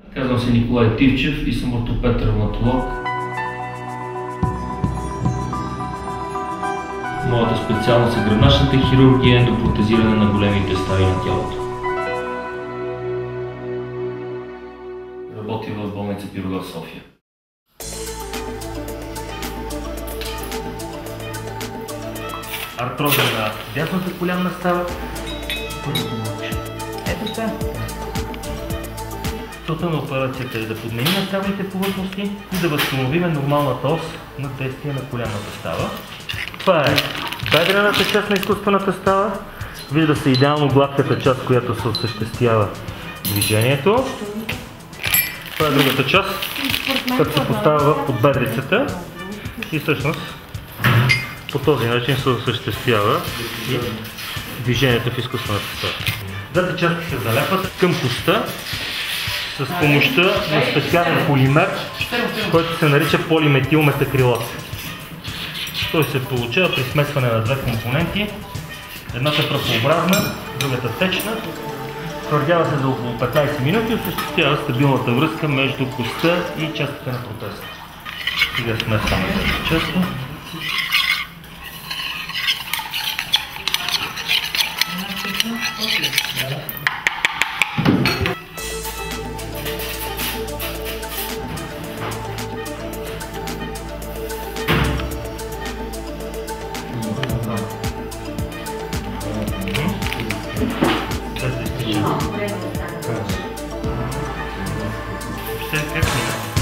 Казвам се Николай Тивчев и съм ортопед-ревматолог. Моята специалност е гръбначната хирургия и ендопротезиране на големите стави на тялото. Работя в болница Пирогов, София. Артроза на дясната коленна става. Ето така. Целта на операцията е да подменим ставните повърхности и да възстановим нормалната ос на действие на коленната става. Това е бедрената част на изкуствената става. Вижда се идеално гладката част, която се осъществява движението. Това е другата част, която се поставя под бедрицата и всъщност по този начин се осъществява и движението в изкуствената става. Двете части се залепват към коста с помощта на специален полимер, който се нарича полиметилметакрилат. Той се получава при смесване на две компоненти. Едната пръхообразна, другата течна. Твърдява се за около 15 минути и осъществява стабилната връзка между коста и частите на протезата. Сега смесваме двете части. Как мина?